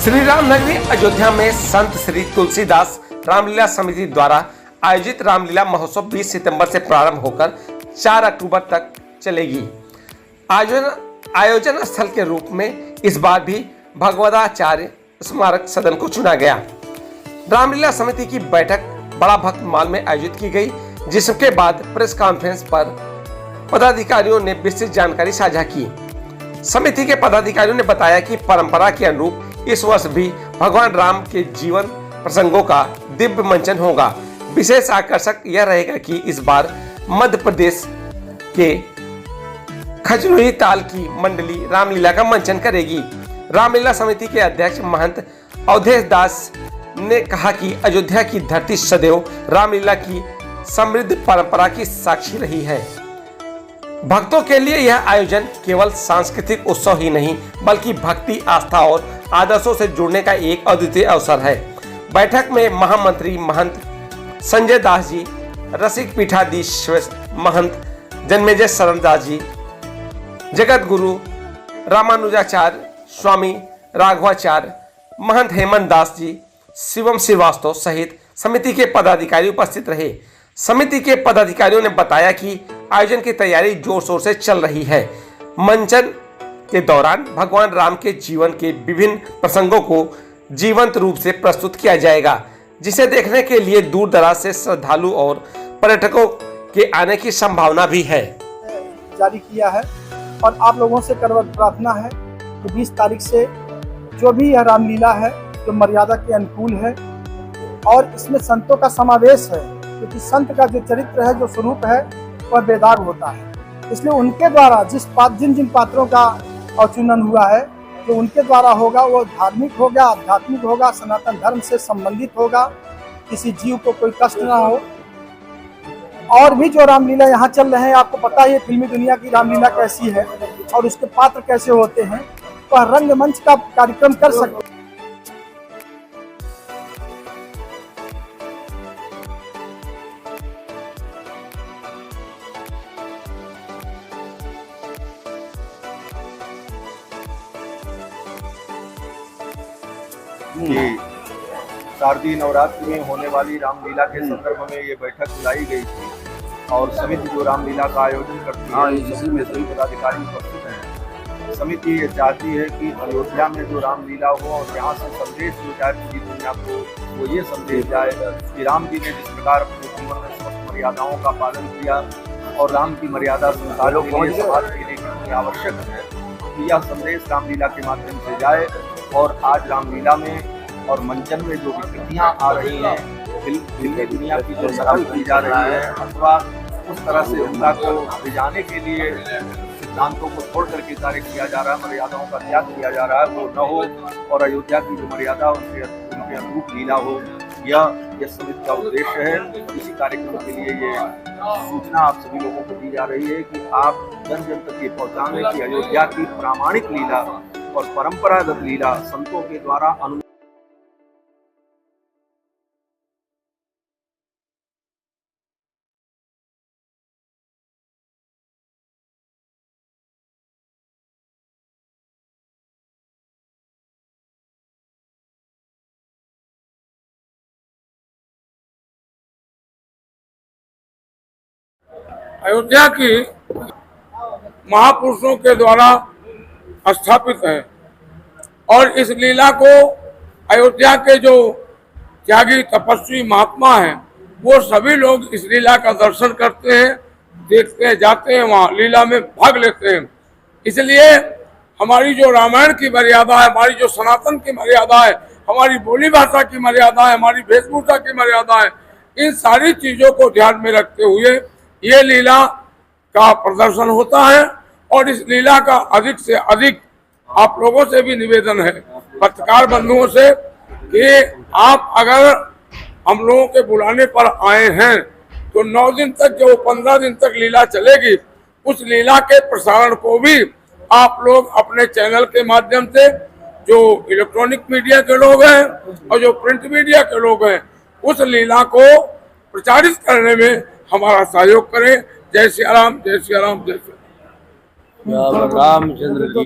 श्री राम नगरी अयोध्या में संत श्री तुलसीदास रामलीला समिति द्वारा आयोजित रामलीला महोत्सव 20 सितंबर से प्रारंभ होकर 4 अक्टूबर तक चलेगी। आयोजन स्थल के रूप में इस बार भी भगवदाचार्य स्मारक सदन को चुना गया। रामलीला समिति की बैठक बड़ा भक्त माल में आयोजित की गई, जिसके बाद प्रेस कॉन्फ्रेंस पर पदाधिकारियों ने विस्तृत जानकारी साझा की। समिति के पदाधिकारियों ने बताया कि परंपरा के अनुरूप इस वर्ष भी भगवान राम के जीवन प्रसंगों का दिव्य मंचन होगा। विशेष आकर्षक यह रहेगा कि इस बार मध्य प्रदेश के खजरूही ताल की मंडली रामलीला का मंचन करेगी। रामलीला समिति के अध्यक्ष महंत अवधेश दास ने कहा कि अयोध्या की धरती सदैव रामलीला की समृद्ध परंपरा की साक्षी रही है। भक्तों के लिए यह आयोजन केवल सांस्कृतिक उत्सव ही नहीं, बल्कि भक्ति, आस्था और आदर्शों से जुड़ने का एक अद्वितीय अवसर है। बैठक में महामंत्री महंत संजय दास जी, रसिक पीठाधीश्वर महंत जन्मेजय शरण दास जी, जगत गुरु रामानुजाचार्य स्वामी राघवाचार्य, महंत हेमंत दास जी, शिवम श्रीवास्तव सहित समिति के पदाधिकारी उपस्थित रहे। समिति के पदाधिकारियों ने बताया कि आयोजन की तैयारी जोर शोर से चल रही है। मंचन के दौरान भगवान राम के जीवन के विभिन्न प्रसंगों को जीवंत रूप से प्रस्तुत किया जाएगा, जिसे देखने के लिए दूर दराज से श्रद्धालु और पर्यटकों के आने की संभावना भी है। जारी किया है और आप लोगों से करवत प्रार्थना है कि 20 तारीख से जो भी यह रामलीला है जो मर्यादा के अनुकूल है और इसमें संतों का समावेश है, क्योंकि संत का जो चरित्र है, जो स्वरूप है, वह बेदाग होता है। इसलिए उनके द्वारा जिन जिन पात्रों का अवचुनन हुआ है, जो उनके द्वारा होगा वो धार्मिक होगा, आध्यात्मिक होगा, सनातन धर्म से संबंधित होगा, किसी जीव को कोई कष्ट ना हो। और भी जो रामलीला यहाँ चल रहे हैं, आपको पता है फिल्मी दुनिया की रामलीला कैसी है और उसके पात्र कैसे होते हैं, वह रंगमंच का कार्यक्रम कर सकते हैं। कि शारदीय नवरात्रि में होने वाली रामलीला के संदर्भ में ये बैठक बुलाई गई थी और समिति जो रामलीला का आयोजन करती है, जिसमें सभी पदाधिकारी उपस्थित हैं। समिति ये चाहती है कि अयोध्या में जो रामलीला हो और यहाँ से संदेश जो जाए पूरी दुनिया को, वो ये संदेश जाए कि राम जी ने जिस प्रकार अपने जीवन में समस्त मर्यादाओं का पालन किया और राम की मर्यादा संसारों के लिए समाज के लिए कितनी आवश्यक है, कि यह संदेश रामलीला के माध्यम से जाए। और आज रामलीला में और मंचन में जो विकृतियाँ आ रही हैं, फिल्मी दुनिया की जो नकल की जा रही है, अथवा उस तरह से उनका को भिजाने के लिए सिद्धांतों को छोड़ करके कार्य किया जा रहा है, मर्यादाओं का त्याग किया जा रहा है, वो न हो और अयोध्या की जो मर्यादा उनके अनुरूप लीला हो। यह समिति का उद्देश्य है। इसी कार्यक्रम के लिए ये सूचना आप सभी लोगों को दी जा रही है कि आप जन जन तक ये पहुँचाने की अयोध्या की प्रामाणिक लीला और परंपरागत लीला संतों के द्वारा अयोध्या की महापुरुषों के द्वारा स्थापित है और इस लीला को अयोध्या के जो त्यागी तपस्वी महात्मा हैं, वो सभी लोग इस लीला का दर्शन करते हैं, देखते हैं, जाते हैं, वहाँ लीला में भाग लेते हैं। इसलिए हमारी जो रामायण की मर्यादा है, हमारी जो सनातन की मर्यादा है, हमारी बोली भाषा की मर्यादा है, हमारी वेशभूषा की मर्यादा है, इन सारी चीज़ों को ध्यान में रखते हुए ये लीला का प्रदर्शन होता है। और इस लीला का अधिक से अधिक आप लोगों से भी निवेदन है, पत्रकार बंधुओं से, कि आप अगर हम लोगों के बुलाने पर आए हैं तो 9 दिन तक, जो 15 दिन तक लीला चलेगी, उस लीला के प्रसारण को भी आप लोग अपने चैनल के माध्यम से, जो इलेक्ट्रॉनिक मीडिया के लोग हैं और जो प्रिंट मीडिया के लोग हैं, उस लीला को प्रचारित करने में हमारा सहयोग करें। जय श्री राम, जय श्री राम, जय श्री रामचंद्र की।